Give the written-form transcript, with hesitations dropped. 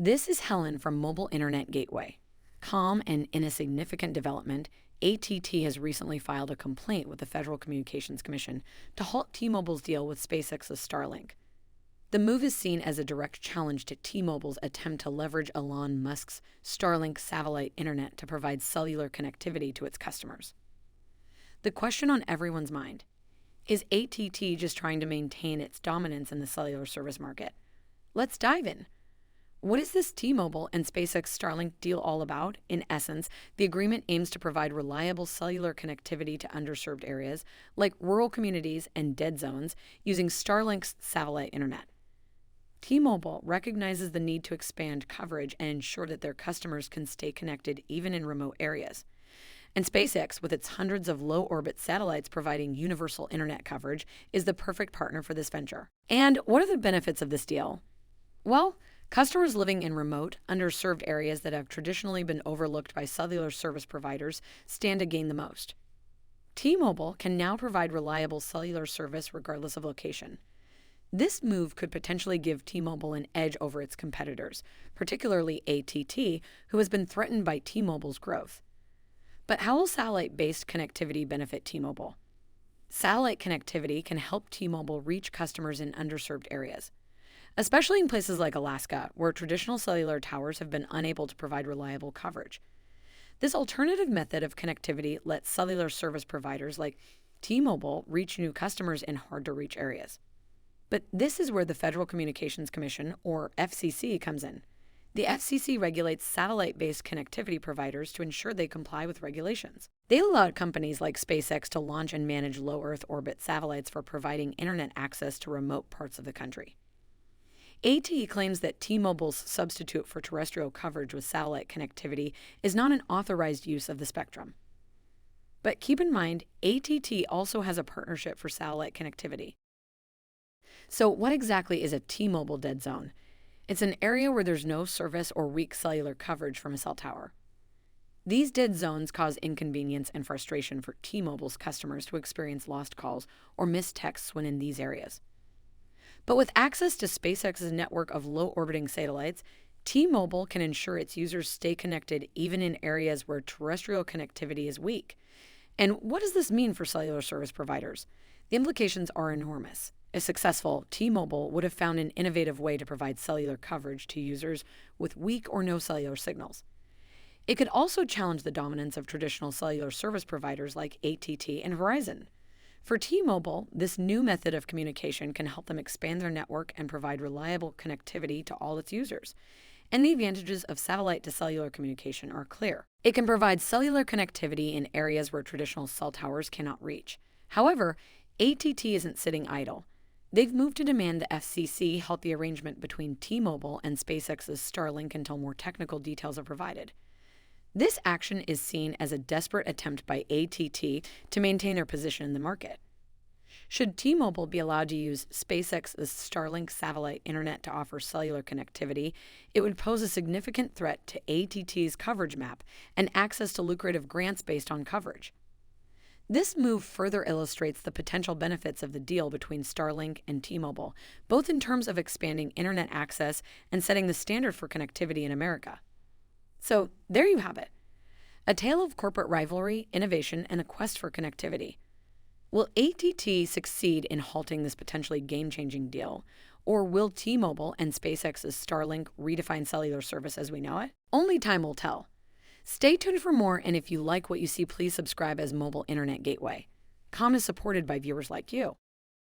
This is Helen from Mobile Internet Gateway. Calm and in a significant development, AT&T has recently filed a complaint with the Federal Communications Commission to halt T-Mobile's deal with SpaceX's Starlink. The move is seen as a direct challenge to T-Mobile's attempt to leverage Elon Musk's Starlink satellite internet to provide cellular connectivity to its customers. The question on everyone's mind: is AT&T just trying to maintain its dominance in the cellular service market? Let's dive in. What is this T-Mobile and SpaceX Starlink deal all about? In essence, the agreement aims to provide reliable cellular connectivity to underserved areas, like rural communities and dead zones, using Starlink's satellite internet. T-Mobile recognizes the need to expand coverage and ensure that their customers can stay connected even in remote areas. And SpaceX, with its hundreds of low-orbit satellites providing universal internet coverage, is the perfect partner for this venture. And what are the benefits of this deal? Well, customers living in remote, underserved areas that have traditionally been overlooked by cellular service providers stand to gain the most. T-Mobile can now provide reliable cellular service regardless of location. This move could potentially give T-Mobile an edge over its competitors, particularly AT&T, who has been threatened by T-Mobile's growth. But how will satellite-based connectivity benefit T-Mobile? Satellite connectivity can help T-Mobile reach customers in underserved areas, especially in places like Alaska, where traditional cellular towers have been unable to provide reliable coverage. This alternative method of connectivity lets cellular service providers like T-Mobile reach new customers in hard-to-reach areas. But this is where the Federal Communications Commission, or FCC, comes in. The FCC regulates satellite-based connectivity providers to ensure they comply with regulations. They allowed companies like SpaceX to launch and manage low Earth orbit satellites for providing internet access to remote parts of the country. AT&T claims that T-Mobile's substitute for terrestrial coverage with satellite connectivity is not an authorized use of the spectrum. But keep in mind, AT&T also has a partnership for satellite connectivity. So what exactly is a T-Mobile dead zone? It's an area where there's no service or weak cellular coverage from a cell tower. These dead zones cause inconvenience and frustration for T-Mobile's customers who experience lost calls or missed texts when in these areas. But with access to SpaceX's network of low-orbiting satellites, T-Mobile can ensure its users stay connected even in areas where terrestrial connectivity is weak. And what does this mean for cellular service providers? The implications are enormous. If successful, T-Mobile would have found an innovative way to provide cellular coverage to users with weak or no cellular signals. It could also challenge the dominance of traditional cellular service providers like AT&T and Verizon. For T-Mobile, this new method of communication can help them expand their network and provide reliable connectivity to all its users. And the advantages of satellite-to-cellular communication are clear. It can provide cellular connectivity in areas where traditional cell towers cannot reach. However, AT&T isn't sitting idle. They've moved to demand the FCC halt the arrangement between T-Mobile and SpaceX's Starlink until more technical details are provided. This action is seen as a desperate attempt by AT&T to maintain their position in the market. Should T-Mobile be allowed to use SpaceX's Starlink satellite internet to offer cellular connectivity, it would pose a significant threat to AT&T's coverage map and access to lucrative grants based on coverage. This move further illustrates the potential benefits of the deal between Starlink and T-Mobile, both in terms of expanding internet access and setting the standard for connectivity in America. So there you have it. A tale of corporate rivalry, innovation, and a quest for connectivity. Will AT&T succeed in halting this potentially game-changing deal, or will T-Mobile and SpaceX's Starlink redefine cellular service as we know it? Only time will tell. Stay tuned for more, and if you like what you see, please subscribe as Mobile Internet Gateway. COM is supported by viewers like you.